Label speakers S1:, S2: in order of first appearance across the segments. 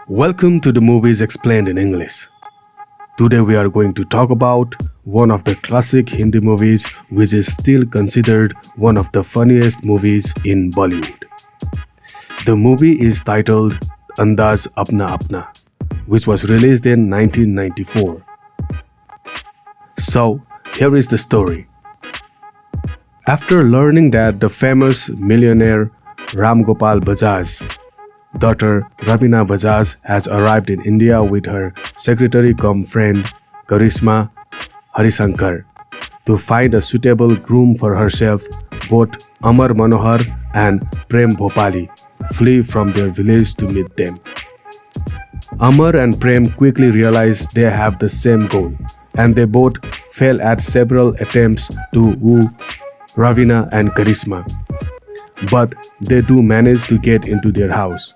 S1: Welcome to the Movies Explained in English. Today we are going to talk about one of the classic Hindi movies which is still considered one of the funniest movies in Bollywood. The movie is titled Andaz Apna, which was released in 1994. So, here is the story. After learning that the famous millionaire Ram Gopal Bajaj's daughter Raveena Bajaj has arrived in India with her secretary-cum-friend Karisma Harisankar to find a suitable groom for herself, both Amar Manohar and Prem Bhopali flee from their village to meet them. Amar and Prem quickly realize they have the same goal, and they both fail at several attempts to woo Raveena and Karisma. But they do manage to get into their house.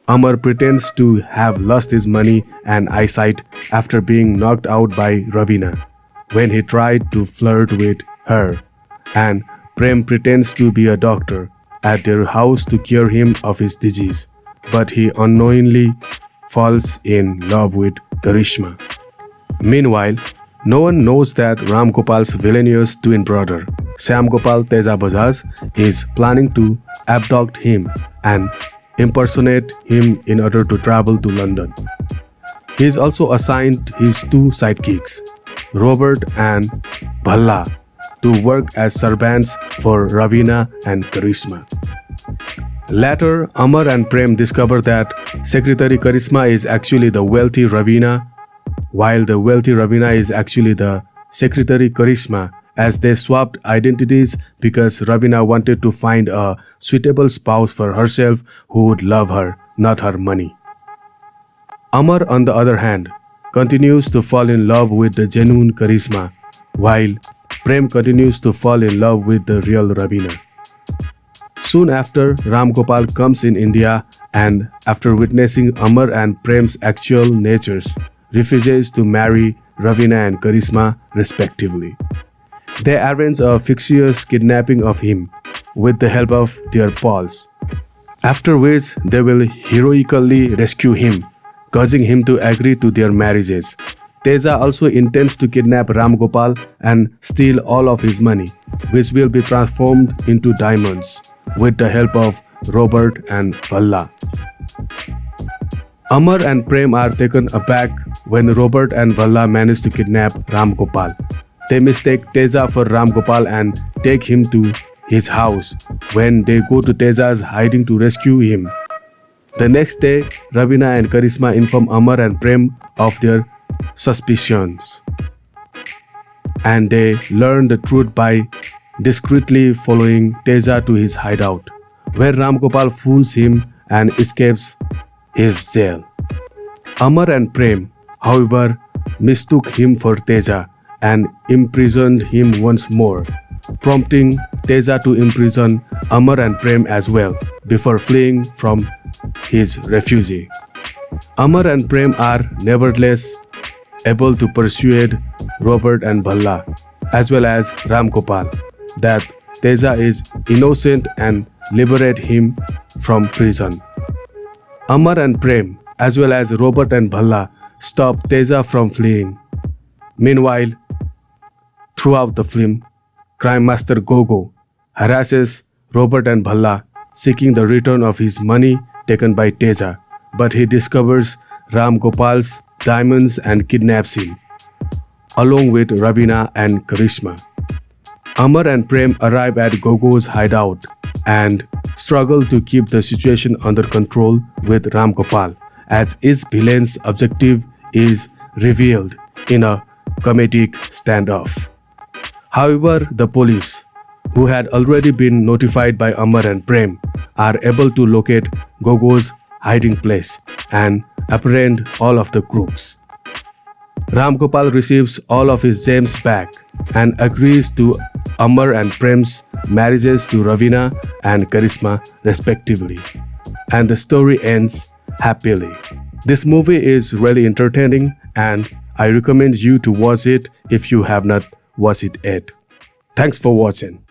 S1: Amar pretends to have lost his money and eyesight after being knocked out by Raveena when he tried to flirt with her, and Prem pretends to be a doctor at their house to cure him of his disease, but he unknowingly falls in love with Karishma. Meanwhile, no one knows that Ram Gopal's villainous twin brother, Syam Gopal Teja Bajaj, is planning to abduct him and impersonate him in order to travel to London. He is also assigned his two sidekicks, Robert and Bhalla, to work as servants for Raveena and Karisma. Later, Amar and Prem discover that Secretary Karisma is actually the wealthy Raveena, while the wealthy Raveena is actually the Secretary Karisma, as they swapped identities because Raveena wanted to find a suitable spouse for herself who would love her, not her money. Amar, on the other hand, continues to fall in love with the genuine Karisma, while Prem continues to fall in love with the real Raveena. Soon after, Ram Gopal comes in India and, after witnessing Amar and Prem's actual natures, refuses to marry Raveena and Karisma respectively. They arrange a fictitious kidnapping of him with the help of their pals, after which they will heroically rescue him, causing him to agree to their marriages. Teja also intends to kidnap Ram Gopal and steal all of his money, which will be transformed into diamonds with the help of Robert and Bhalla. Amar and Prem are taken aback when Robert and Bhalla manage to kidnap Ram Gopal. They mistake Teja for Ram Gopal and take him to his house when they go to Teja's hiding to rescue him. The next day, Raveena and Karisma inform Amar and Prem of their suspicions, and they learn the truth by discreetly following Teja to his hideout, where Ram Gopal fools him and escapes his jail. Amar and Prem, however, mistook him for Teja and imprisoned him once more, prompting Teja to imprison Amar and Prem as well before fleeing from his refugee. Amar and Prem are nevertheless able to persuade Robert and Bhalla, as well as Ram Gopal, that Teja is innocent and liberate him from prison. Amar and Prem, as well as Robert and Bhalla, stop Teja from fleeing. Meanwhile, throughout the film, crime master GoGo harasses Robert and Bhalla, seeking the return of his money taken by Teja, but he discovers Ram Gopal's diamonds and kidnaps him, along with Raveena and Karisma. Amar and Prem arrive at GoGo's hideout and struggle to keep the situation under control with Ram Gopal, as his villain's objective is revealed in a comedic standoff. However, the police, who had already been notified by Amar and Prem, are able to locate GoGo's hiding place and apprehend all of the crooks. Ram Gopal receives all of his gems back and agrees to Amar and Prem's marriages to Raveena and Karisma respectively, and the story ends happily. This movie is really entertaining and I recommend you to watch it if you have not watched it yet. Thanks for watching.